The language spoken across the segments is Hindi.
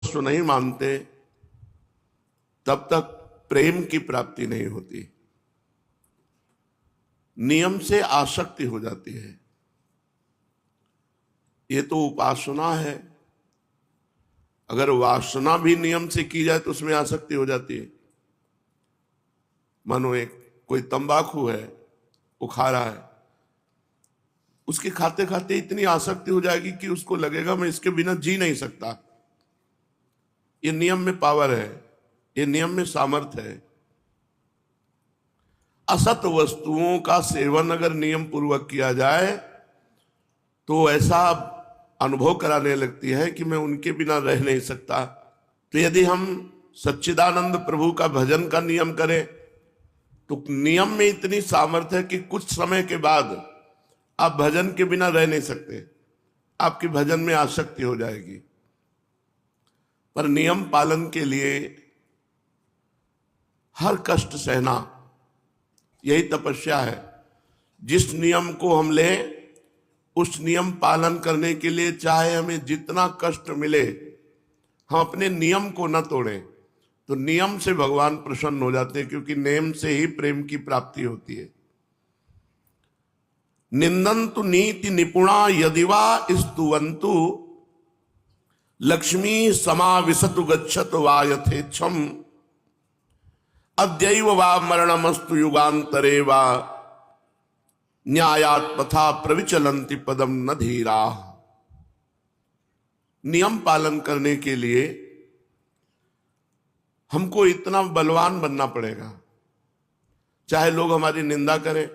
वस्तु नहीं मानते तब तक प्रेम की प्राप्ति नहीं होती, नियम से आसक्ति हो जाती है। ये तो उपासना है, अगर वासना भी नियम से की जाए तो उसमें आसक्ति हो जाती है। मानो एक कोई तंबाकू है, वो खा रहा है, उसके खाते खाते इतनी आसक्ति हो जाएगी कि उसको लगेगा मैं इसके बिना जी नहीं सकता। ये नियम में पावर है, ये नियम में सामर्थ्य है। असत वस्तुओं का सेवन अगर नियम पूर्वक किया जाए तो ऐसा अनुभव कराने लगती है कि मैं उनके बिना रह नहीं सकता। तो यदि हम सच्चिदानंद प्रभु का भजन का नियम करें तो नियम में इतनी सामर्थ्य है कि कुछ समय के बाद आप भजन के बिना रह नहीं सकते, आपकी भजन में आसक्ति हो जाएगी। पर नियम पालन के लिए हर कष्ट सहना, यही तपस्या है। जिस नियम को हम लें उस नियम पालन करने के लिए चाहे हमें जितना कष्ट मिले, हम अपने नियम को न तोड़ें। तो नियम से भगवान प्रसन्न हो जाते हैं, क्योंकि नियम से ही प्रेम की प्राप्ति होती है। निंदन्तु नीति निपुणा यदिवा स्तुवन्तु लक्ष्मी समाविशतु गच्छतु वा यथेच्छम अद्यैव वा मरणमस्तु युगांतरे वा न्यायात् पथा प्रविचलन्ति पदम न धीरा। नियम पालन करने के लिए हमको इतना बलवान बनना पड़ेगा, चाहे लोग हमारी निंदा करें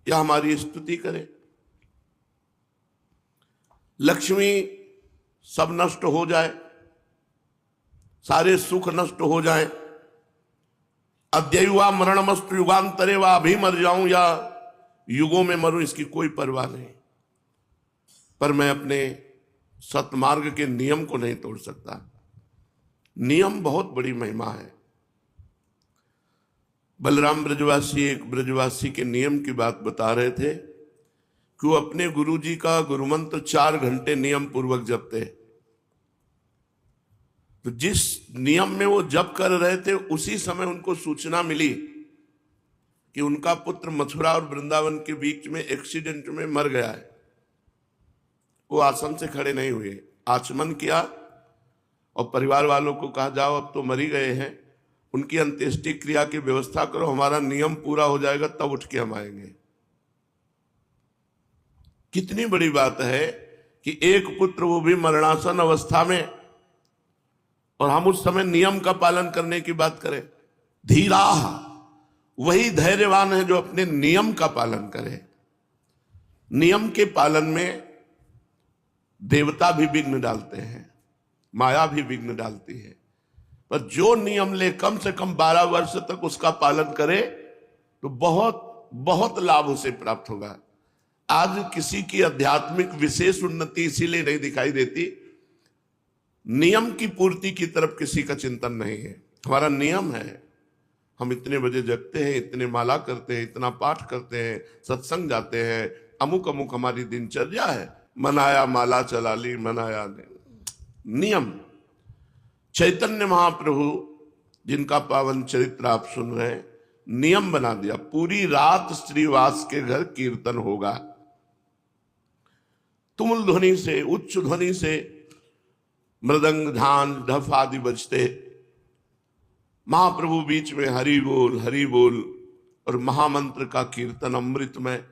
या हमारी स्तुति करें। लक्ष्मी सब नष्ट हो जाए, सारे सुख नष्ट हो जाए, अद्यैवा मरणमस्तु युगांतरे वा, अभी मर जाऊं या युगों में मरूं, इसकी कोई परवाह नहीं। पर मैं अपने सतमार्ग के नियम को नहीं तोड़ सकता। नियम बहुत बड़ी महिमा है। बलराम ब्रजवासी एक ब्रजवासी के नियम की बात बता रहे थे कि वो अपने गुरुजी का गुरुमंत्र 4 घंटे नियम पूर्वक जपते। तो जिस नियम में वो जप कर रहे थे उसी समय उनको सूचना मिली कि उनका पुत्र मथुरा और वृंदावन के बीच में एक्सीडेंट में मर गया है। वो आसन से खड़े नहीं हुए, आचमन किया और परिवार वालों को कहा जाओ अब तो मर ही गए हैं, उनकी अंत्येष्टि क्रिया की व्यवस्था करो, हमारा नियम पूरा हो जाएगा तब उठ के हम आएंगे। कितनी बड़ी बात है कि एक पुत्र, वो भी मरणासन अवस्था में, और हम उस समय नियम का पालन करने की बात करें। धीरा वही धैर्यवान है जो अपने नियम का पालन करे। नियम के पालन में देवता भी विघ्न डालते हैं, माया भी विघ्न डालती है, पर जो नियम ले कम से कम 12 वर्ष तक उसका पालन करे तो बहुत बहुत लाभ उसे प्राप्त होगा। आज किसी की आध्यात्मिक विशेष उन्नति इसीलिए नहीं दिखाई देती, नियम की पूर्ति की तरफ किसी का चिंतन नहीं है। हमारा नियम है, हम इतने बजे जगते हैं, इतने माला करते हैं, इतना पाठ करते हैं, सत्संग जाते हैं, अमुक अमुक हमारी दिनचर्या है। मनाया माला चला ली, मनाया नियम। चैतन्य महाप्रभु जिनका पावन चरित्र आप सुन रहे हैं, नियम बना दिया, पूरी रात श्रीवास के घर कीर्तन होगा। तुमुल ध्वनि से, उच्च ध्वनि से मृदंग, झांझ, ढफ आदि बजते, महाप्रभु बीच में हरि बोल और महामंत्र का कीर्तन अमृत में।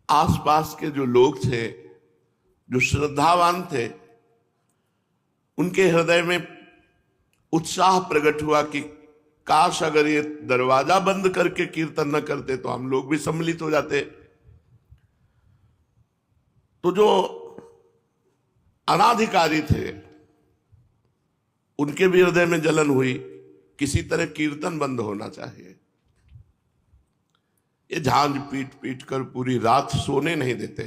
आसपास के जो लोग थे, जो श्रद्धावान थे, उनके हृदय में उत्साह प्रकट हुआ कि काश अगर ये दरवाजा बंद करके कीर्तन न करते तो हम लोग भी सम्मिलित हो जाते। तो जो अनाधिकारी थे उनके भी हृदय में जलन हुई, किसी तरह कीर्तन बंद होना चाहिए। ये झांझ पीट पीट कर पूरी रात सोने नहीं देते।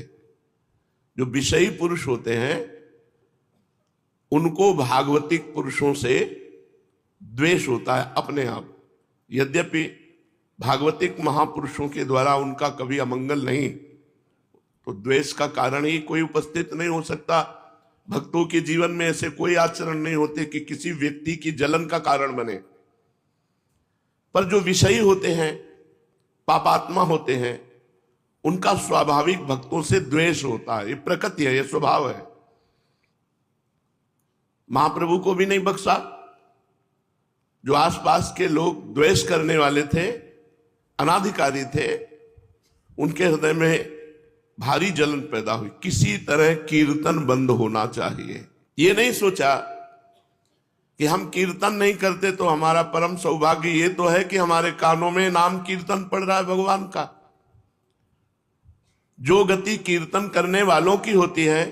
जो विषयी पुरुष होते हैं उनको भागवतिक पुरुषों से द्वेष होता है अपने आप। यद्यपि भागवतिक महापुरुषों के द्वारा उनका कभी अमंगल नहीं, तो द्वेष का कारण ही कोई उपस्थित नहीं हो सकता भक्तों के जीवन में ऐसे कोई आचरण नहीं होते कि किसी व्यक्ति की जलन का कारण बने, पर जो विषयी होते हैं, पापात्मा होते हैं, उनका स्वाभाविक भक्तों से द्वेष होता है। ये प्रकृति है, ये स्वभाव है। महाप्रभु को भी नहीं बख्शा। जो आसपास के लोग द्वेष करने वाले थे, अनाधिकारी थे, उनके हृदय में भारी जलन पैदा हुई। किसी तरह कीर्तन बंद होना चाहिए। ये नहीं सोचा कि हम कीर्तन नहीं करते तो हमारा परम सौभाग्य ये तो है कि हमारे कानों में नाम कीर्तन पड़ रहा है भगवान का। जो गति कीर्तन करने वालों की होती है,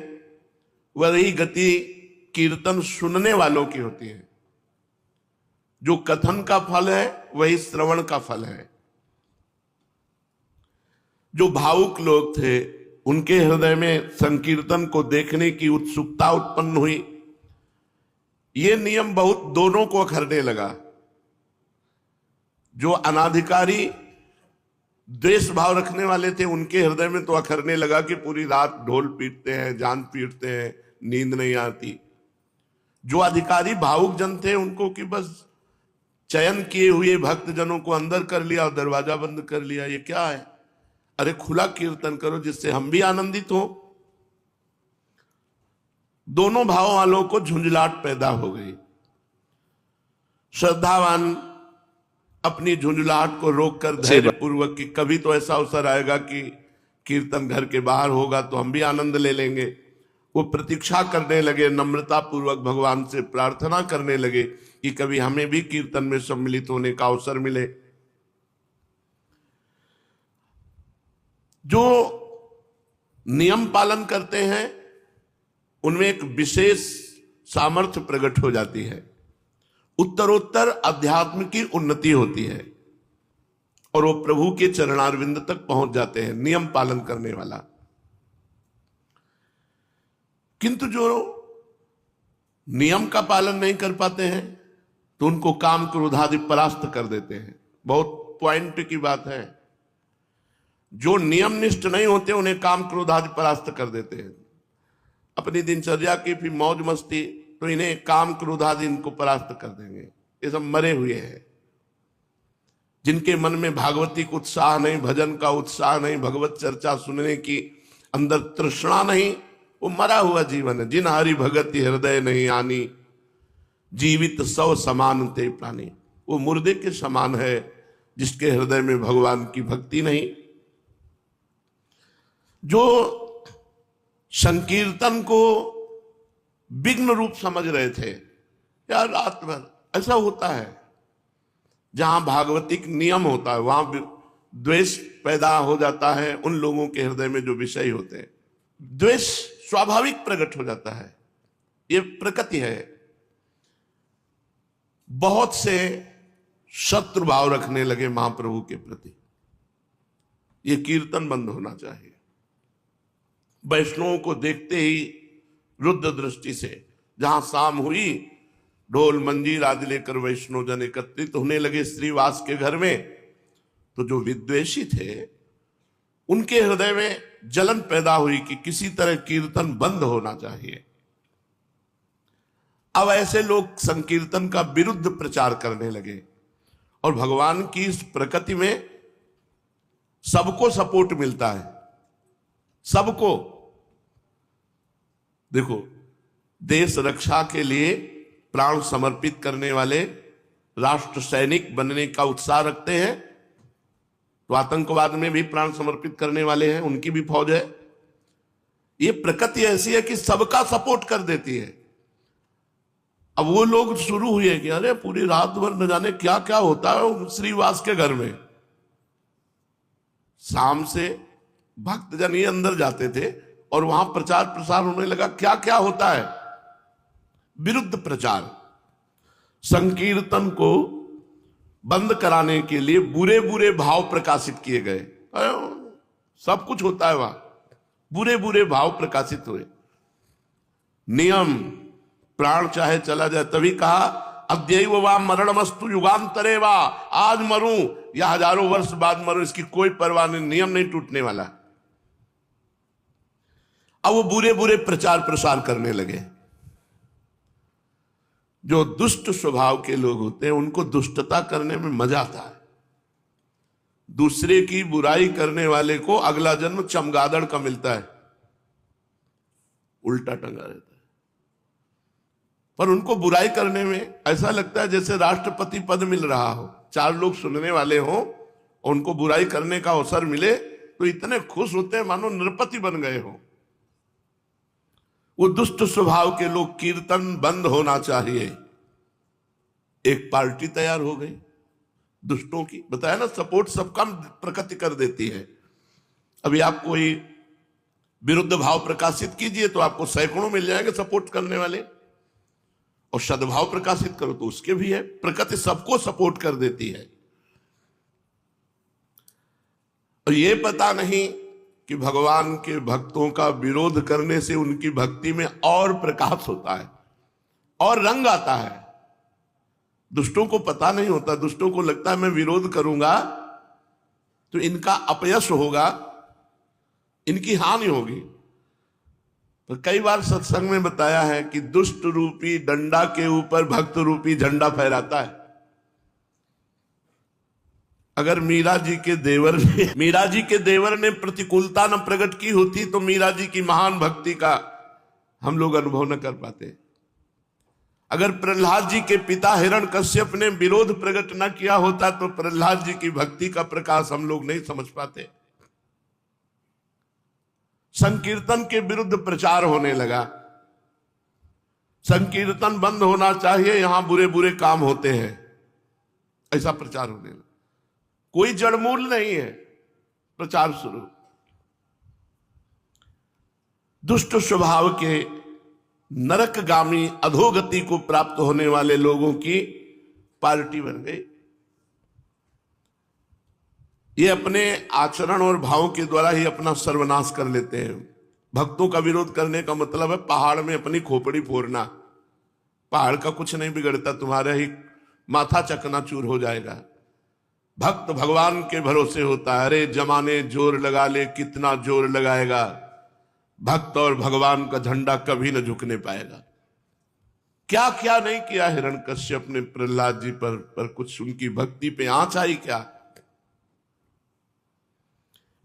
वही गति कीर्तन सुनने वालों की होती है। जो कथन का फल है वही श्रवण का फल है। जो भावुक लोग थे, उनके हृदय में संकीर्तन को देखने की उत्सुकता उत्पन्न हुई। ये नियम बहुत दोनों को अखरने लगा। जो अनाधिकारी द्वेष भाव रखने वाले थे, उनके हृदय में तो अखरने लगा कि पूरी रात ढोल पीटते हैं, जान पीटते हैं, नींद नहीं आती। जो अधिकारी भावुक जन थे, उनको कि बस चयन किए हुए भक्त जनों को अंदर कर लिया और दरवाजा बंद कर लिया। ये क्या है? अरे खुला कीर्तन करो जिससे हम भी आनंदित हो। दोनों भाव वालों को झुंझलाहट पैदा हो गई। श्रद्धावान अपनी झुंझलाहट को रोककर धैर्यपूर्वक कि कभी तो ऐसा अवसर आएगा कि कीर्तन घर के बाहर होगा तो हम भी आनंद ले लेंगे, वो प्रतीक्षा करने लगे। नम्रता पूर्वक भगवान से प्रार्थना करने लगे कि कभी हमें भी कीर्तन में सम्मिलित होने का अवसर मिले। जो नियम पालन करते हैं उनमें एक विशेष सामर्थ्य प्रकट हो जाती है। उत्तरोत्तर अध्यात्म की उन्नति होती है और वो प्रभु के चरणारविंद तक पहुंच जाते हैं, नियम पालन करने वाला। किंतु जो नियम का पालन नहीं कर पाते हैं तो उनको काम क्रोध आदि परास्त कर देते हैं। बहुत पॉइंट की बात है। जो नियम निष्ठ नहीं होते उन्हें काम क्रोध आदि परास्त कर देते हैं। अपनी दिनचर्या की भी मौज मस्ती, तो इन्हें काम क्रोध आदि इनको परास्त कर देंगे। ये सब मरे हुए हैं। जिनके मन में भागवतिक उत्साह नहीं, भजन का उत्साह नहीं, भगवत चर्चा सुनने की अंदर तृष्णा नहीं, वो मरा हुआ जीवन है। जिन हरि भगति हृदय नहीं आनी, जीवित सौ समान ते प्राणी। वो मुर्दे के समान है जिसके हृदय में भगवान की भक्ति नहीं। जो संकीर्तन को विघ्न रूप समझ रहे थे, यार रात भर ऐसा होता है। जहां भागवतिक नियम होता है वहां द्वेष पैदा हो जाता है उन लोगों के हृदय में जो विषय होते हैं। द्वेष स्वाभाविक प्रकट हो जाता है, ये प्रकृति है। बहुत से शत्रु भाव रखने लगे महाप्रभु के प्रति। ये कीर्तन बंद होना चाहिए। वैष्णवों को देखते ही रुद्र दृष्टि से जहां शाम हुई, ढोल मंजीर आदि लेकर वैष्णव जन एकत्रित होने लगे श्रीवास के घर में, तो जो विद्वेषी थे उनके हृदय में जलन पैदा हुई कि किसी तरह कीर्तन बंद होना चाहिए। अब ऐसे लोग संकीर्तन का विरुद्ध प्रचार करने लगे और भगवान की इस प्रकृति में सबको सपोर्ट मिलता है, सबको। देखो, देश रक्षा के लिए प्राण समर्पित करने वाले राष्ट्र सैनिक बनने का उत्साह रखते हैं, तो आतंकवाद में भी प्राण समर्पित करने वाले हैं, उनकी भी फौज है। ये प्रकृति ऐसी है कि सबका सपोर्ट कर देती है। अब वो लोग शुरू हुए कि अरे पूरी रात भर न जाने क्या क्या होता है श्रीवास के घर में। शाम से भक्तजन ही अंदर जाते थे और वहां प्रचार प्रसार होने लगा। क्या क्या होता है? विरुद्ध प्रचार। संकीर्तन को बंद कराने के लिए बुरे बुरे भाव प्रकाशित किए गए। सब कुछ होता है वहां, बुरे बुरे भाव प्रकाशित हुए। नियम, प्राण चाहे चला जाए, तभी कहा अद्यैव वा मरणमस्तु युगांतरे वा, आज मरूं या हजारों वर्ष बाद मरूं, इसकी कोई परवाह नहीं, नियम नहीं टूटने वाला। अब वो बुरे बुरे प्रचार प्रसार करने लगे। जो दुष्ट स्वभाव के लोग होते हैं उनको दुष्टता करने में मजा आता है। दूसरे की बुराई करने वाले को अगला जन्म चमगादड़ का मिलता है, उल्टा टंगा रहता है। पर उनको बुराई करने में ऐसा लगता है जैसे राष्ट्रपति पद मिल रहा हो, 4 लोग सुनने वाले हो और उनको बुराई करने का अवसर मिले तो इतने खुश होते हैं मानो नृपति बन गए हो। वो दुष्ट स्वभाव के लोग, कीर्तन बंद होना चाहिए। एक पार्टी तैयार हो गई दुष्टों की, बताया ना, सपोर्ट सबका प्रकट कर देती है। अभी आप कोई विरुद्ध भाव प्रकाशित कीजिए तो आपको सैकड़ों मिल जाएंगे सपोर्ट करने वाले, और सद्भाव प्रकाशित करो तो उसके भी है। प्रकृति सबको सपोर्ट कर देती है। और ये पता नहीं कि भगवान के भक्तों का विरोध करने से उनकी भक्ति में और प्रकाश होता है और रंग आता है। दुष्टों को पता नहीं होता, दुष्टों को लगता है मैं विरोध करूंगा तो इनका अपयश होगा, इनकी हानि होगी। पर कई बार सत्संग में बताया है कि दुष्ट रूपी डंडा के ऊपर भक्त रूपी झंडा फहराता है। अगर मीरा जी के देवर ने प्रतिकूलता न प्रकट की होती तो मीरा जी की महान भक्ति का हम लोग अनुभव न कर पाते। अगर प्रहलाद जी के पिता हिरण्यकश्यप ने विरोध प्रकट न किया होता तो प्रहलाद जी की भक्ति का प्रकाश हम लोग नहीं समझ पाते। संकीर्तन के विरुद्ध प्रचार होने लगा, संकीर्तन बंद होना चाहिए, यहां बुरे बुरे काम होते हैं, ऐसा प्रचार होने लगा। कोई जड़मूल नहीं है, प्रचार शुरू। दुष्ट स्वभाव के नरकगामी अधोगति को प्राप्त होने वाले लोगों की पार्टी बन गई। ये अपने आचरण और भाव के द्वारा ही अपना सर्वनाश कर लेते हैं। भक्तों का विरोध करने का मतलब है पहाड़ में अपनी खोपड़ी फोड़ना। पहाड़ का कुछ नहीं बिगड़ता, तुम्हारा ही माथा चकनाचूर हो जाएगा। भक्त भगवान के भरोसे होता है। अरे जमाने जोर लगा ले, कितना जोर लगाएगा, भक्त और भगवान का झंडा कभी न झुकने पाएगा। क्या क्या नहीं किया हिरण्यकश्यप ने प्रहलाद जी पर कुछ उनकी भक्ति पे आंच आई क्या?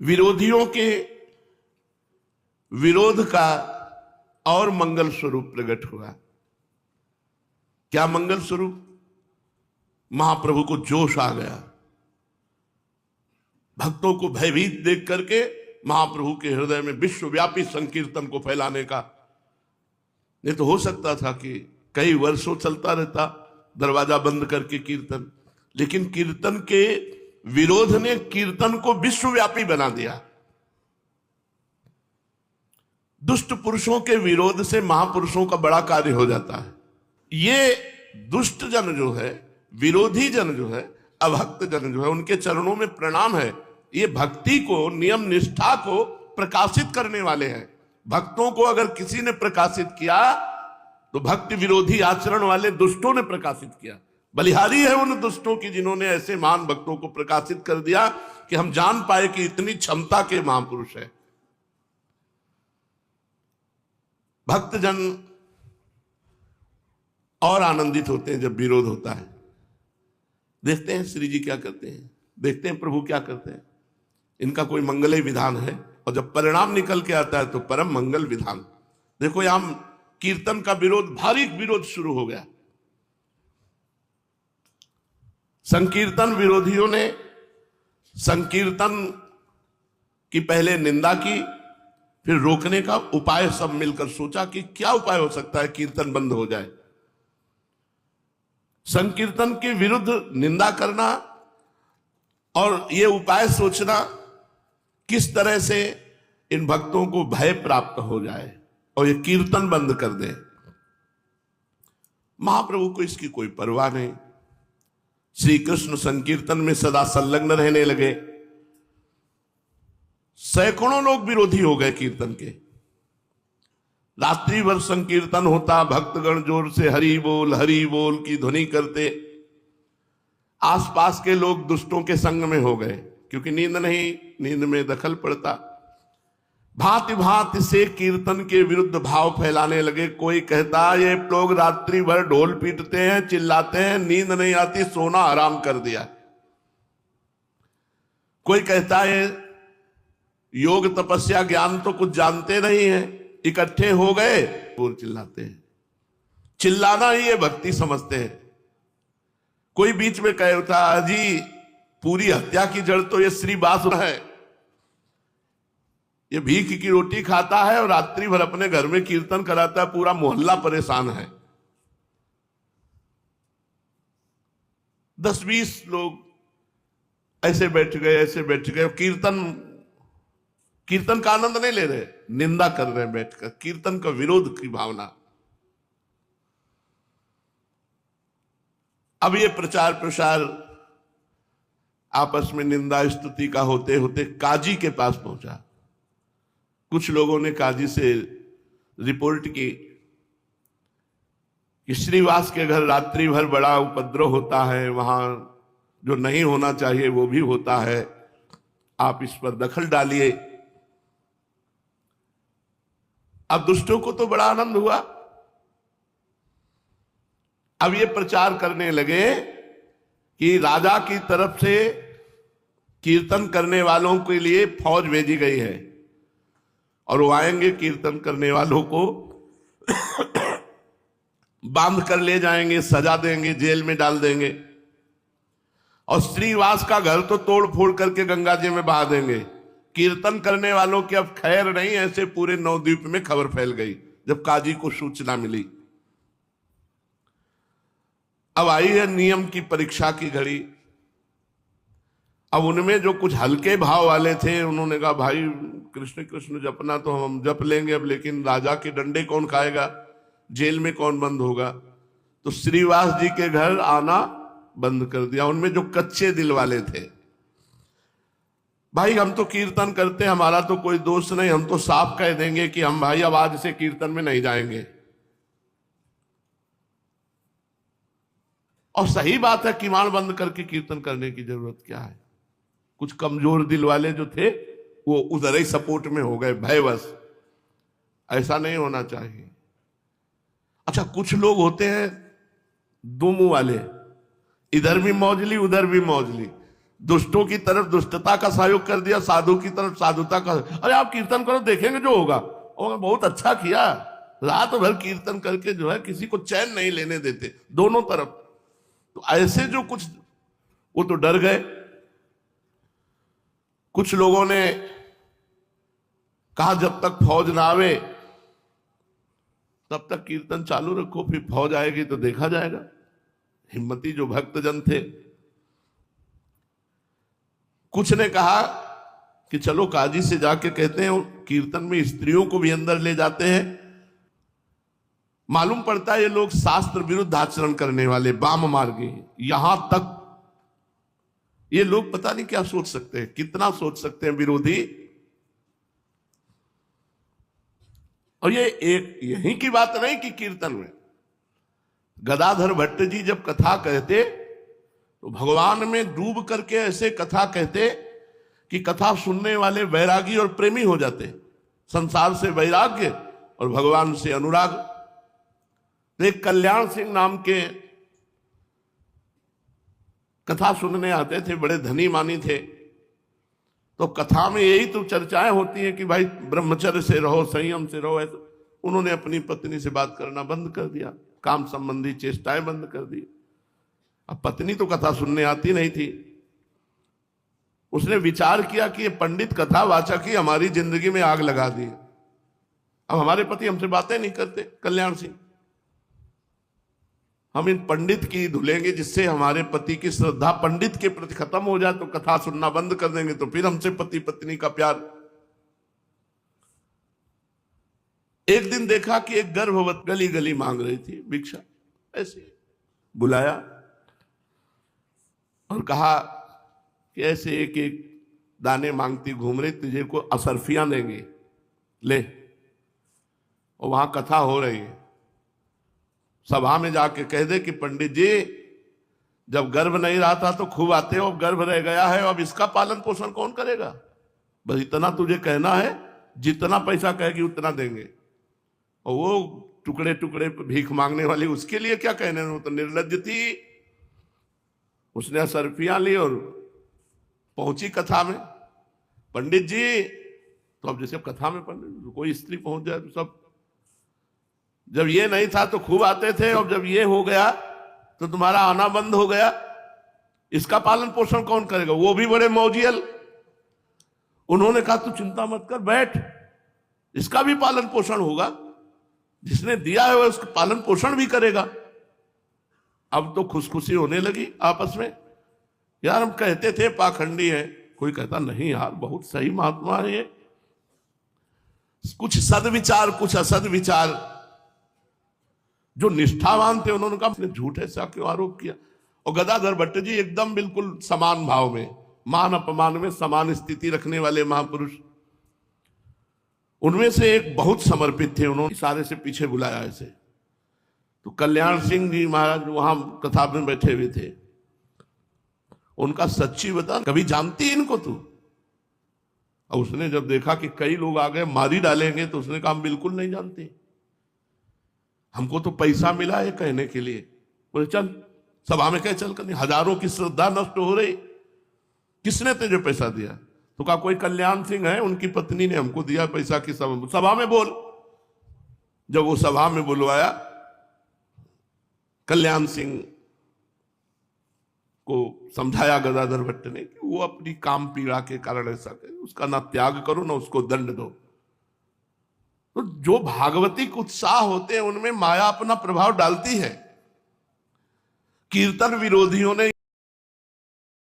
विरोधियों के विरोध का और मंगल स्वरूप प्रकट हुआ। क्या मंगल स्वरूप? महाप्रभु को जोश आ गया। भक्तों को भयभीत देख करके महाप्रभु के हृदय में विश्वव्यापी संकीर्तन को फैलाने का, नहीं तो हो सकता था कि कई वर्षों चलता रहता दरवाजा बंद करके कीर्तन, लेकिन कीर्तन के विरोध ने कीर्तन को विश्वव्यापी बना दिया। दुष्ट पुरुषों के विरोध से महापुरुषों का बड़ा कार्य हो जाता है। ये दुष्ट जन जो है, विरोधी जन जो है, अभक्त जन जो है, उनके चरणों में प्रणाम है। ये भक्ति को, नियम निष्ठा को प्रकाशित करने वाले हैं। भक्तों को अगर किसी ने प्रकाशित किया तो भक्ति विरोधी आचरण वाले दुष्टों ने प्रकाशित किया। बलिहारी है उन दुष्टों की जिन्होंने ऐसे महान भक्तों को प्रकाशित कर दिया कि हम जान पाए कि इतनी क्षमता के महापुरुष है। भक्तजन और आनंदित होते हैं जब विरोध होता है। देखते हैं श्री जी क्या करते हैं, देखते हैं प्रभु क्या करते हैं। इनका कोई मंगल विधान है, और जब परिणाम निकल के आता है तो परम मंगल विधान। देखो यहां कीर्तन का विरोध, भारी विरोध शुरू हो गया। संकीर्तन विरोधियों ने संकीर्तन की पहले निंदा की, फिर रोकने का उपाय सब मिलकर सोचा कि क्या उपाय हो सकता है कीर्तन बंद हो जाए। संकीर्तन के विरुद्ध निंदा करना और ये उपाय सोचना किस तरह से इन भक्तों को भय प्राप्त हो जाए और ये कीर्तन बंद कर दे। महाप्रभु को इसकी कोई परवाह नहीं। श्री कृष्ण संकीर्तन में सदा संलग्न रहने लगे। सैकड़ों लोग विरोधी हो गए कीर्तन के। रात्रि भर संकीर्तन होता, भक्तगण जोर से हरि बोल की ध्वनि करते। आसपास के लोग दुष्टों के संग में हो गए, क्योंकि नींद नहीं, नींद में दखल पड़ता। भांति भांति से कीर्तन के विरुद्ध भाव फैलाने लगे। कोई कहता ये लोग रात्रि भर ढोल पीटते हैं, चिल्लाते हैं, नींद नहीं आती, सोना हराम कर दिया। कोई कहता है योग तपस्या ज्ञान तो कुछ जानते नहीं है, इकट्ठे हो गए और चिल्लाते हैं। चिल्लाना ही ये भक्ति समझते हैं। कोई बीच में कहता जी पूरी हत्या की जड़ तो ये श्री बास है, ये भीख की रोटी खाता है और रात्रि भर अपने घर में कीर्तन कराता है, पूरा मोहल्ला परेशान है। 10-20 लोग ऐसे बैठ गए, कीर्तन का आनंद नहीं ले रहे, निंदा कर रहे हैं बैठकर, कीर्तन का विरोध की भावना। अब ये प्रचार प्रसार आपस में निंदा स्तुति का होते होते काजी के पास पहुंचा। कुछ लोगों ने काजी से रिपोर्ट की कि श्रीवास के घर रात्रि भर बड़ा उपद्रव होता है, वहां जो नहीं होना चाहिए वो भी होता है, आप इस पर दखल डालिए। अब दुष्टों को तो बड़ा आनंद हुआ। अब ये प्रचार करने लगे कि राजा की तरफ से कीर्तन करने वालों के लिए फौज भेजी गई है और वो आएंगे, कीर्तन करने वालों को बांध कर ले जाएंगे, सजा देंगे, जेल में डाल देंगे और श्रीवास का घर तो तोड़ फोड़ करके गंगा जी में बहा देंगे। कीर्तन करने वालों की अब खैर नहीं। ऐसे पूरे नवद्वीप में खबर फैल गई जब काजी को सूचना मिली। अब आई है नियम की परीक्षा की घड़ी। अब उनमें जो कुछ हल्के भाव वाले थे उन्होंने कहा भाई कृष्ण कृष्ण जपना तो हम जप लेंगे अब, लेकिन राजा के डंडे कौन खाएगा, जेल में कौन बंद होगा। तो श्रीवास जी के घर आना बंद कर दिया। उनमें जो कच्चे दिल वाले थे, भाई हम तो कीर्तन करते, हमारा तो कोई दोष नहीं, हम तो साफ कह देंगे कि हम भाई अब आज से कीर्तन में नहीं जाएंगे। और सही बात है, किवाड़ बंद करके कीर्तन करने की जरूरत क्या है। कुछ कमजोर दिल वाले जो थे वो उधर ही सपोर्ट में हो गए भयवश। ऐसा नहीं होना चाहिए। अच्छा, कुछ लोग होते हैं दो मुंह वाले, इधर भी मौजली उधर भी मौजली। दुष्टों की तरफ दुष्टता का सहयोग कर दिया, साधु की तरफ साधुता का। अरे आप कीर्तन करो, देखेंगे जो होगा। और बहुत अच्छा किया, रात भर कीर्तन करके जो है किसी को चैन नहीं लेने देते, दोनों तरफ। तो ऐसे जो कुछ वो तो डर गए। कुछ लोगों ने कहा जब तक फौज ना आवे तब तक कीर्तन चालू रखो, फिर फौज आएगी तो देखा जाएगा। हिम्मती जो भक्तजन थे। कुछ ने कहा कि चलो काजी से जाके कहते हैं कीर्तन में स्त्रियों को भी अंदर ले जाते हैं। मालूम पड़ता है ये लोग शास्त्र विरुद्ध आचरण करने वाले वाम मार्गी। यहां तक ये लोग पता नहीं क्या सोच सकते हैं, कितना सोच सकते हैं विरोधी। और ये एक यहीं की बात नहीं कि कीर्तन में गदाधर भट्ट जी जब कथा कहते तो भगवान में डूब करके ऐसे कथा कहते कि कथा सुनने वाले वैरागी और प्रेमी हो जाते। संसार से वैराग्य और भगवान से अनुराग। एक कल्याण सिंह नाम के कथा सुनने आते थे, बड़े धनी मानी थे। तो कथा में यही तो चर्चाएं होती हैं कि भाई ब्रह्मचर्य से रहो, संयम से रहो। ऐसा उन्होंने अपनी पत्नी से बात करना बंद कर दिया, काम संबंधी चेष्टाएं बंद कर दी। अब पत्नी तो कथा सुनने आती नहीं थी। उसने विचार किया कि ये पंडित कथा वाचक ही हमारी जिंदगी में आग लगा दी। अब हमारे पति हमसे बातें नहीं करते, कल्याण सिंह, हम इन पंडित की धुलेंगे जिससे हमारे पति की श्रद्धा पंडित के प्रति खत्म हो जाए। तो कथा सुनना बंद कर देंगे तो फिर हमसे पति पत्नी का प्यार। एक दिन देखा कि एक गर्भवत गली गली मांग रही थी भिक्षा। ऐसे बुलाया और कहा कि ऐसे एक एक दाने मांगती घूम रही, तुझे को असरफियां देंगे, ले। और वहां कथा हो रही है। सभा में जाके कह दे कि पंडित जी जब गर्भ नहीं रहा था तो खूब आते हो, अब गर्भ रह गया है, अब इसका पालन पोषण कौन करेगा। बस इतना तुझे कहना है, जितना पैसा कहेगी उतना देंगे। और वो टुकड़े टुकड़े भीख मांगने वाली, उसके लिए क्या कहने, वो तो निर्लज्ज थी। उसने असरफियां ली और पहुंची कथा में, पंडित जी। तो अब जैसे कथा में पंडित कोई स्त्री पहुंच जाए तो सब, जब ये नहीं था तो खूब आते थे, और जब ये हो गया तो तुम्हारा आना बंद हो गया, इसका पालन पोषण कौन करेगा? वो भी बड़े मौजियल। उन्होंने कहा तू चिंता मत कर, बैठ, इसका भी पालन पोषण होगा, जिसने दिया है वह उसका पालन पोषण भी करेगा। अब तो खुशखुशी होने लगी आपस में। यार हम कहते थे पाखंडी है, कोई कहता नहीं यार बहुत सही महात्मा है ये, कुछ सदविचार कुछ असद विचार। जो निष्ठावान थे उन्होंने कहा झूठ ऐसा क्यों आरोप किया। और गदाधर भट्ट जी एकदम बिल्कुल समान भाव में, मान अपमान में समान स्थिति रखने वाले महापुरुष। उनमें से एक बहुत समर्पित थे, उन्होंने सारे से पीछे बुलाया ऐसे। तो कल्याण सिंह जी महाराज वहां कथा में बैठे हुए थे। उनका सच्ची बता, कभी जानती इनको तू? और उसने जब देखा कि कई लोग आ गए मारी डालेंगे, तो उसने कहा हम बिल्कुल नहीं जानते, हमको तो पैसा मिला है कहने के लिए। बोले चल सभा में कह, चल कर, हजारों की श्रद्धा नष्ट हो रही, किसने तुझे पैसा दिया? तो कहा कोई कल्याण सिंह है, उनकी पत्नी ने हमको दिया पैसा की सभा में बोल। जब वो सभा में बुलवाया, कल्याण सिंह को समझाया गदाधर भट्ट ने कि वो अपनी काम पीड़ा के कारण ऐसा करे, उसका ना त्याग करो ना उसको दंड दो। तो जो भागवतिक उत्साह होते हैं उनमें माया अपना प्रभाव डालती है। कीर्तन विरोधियों ने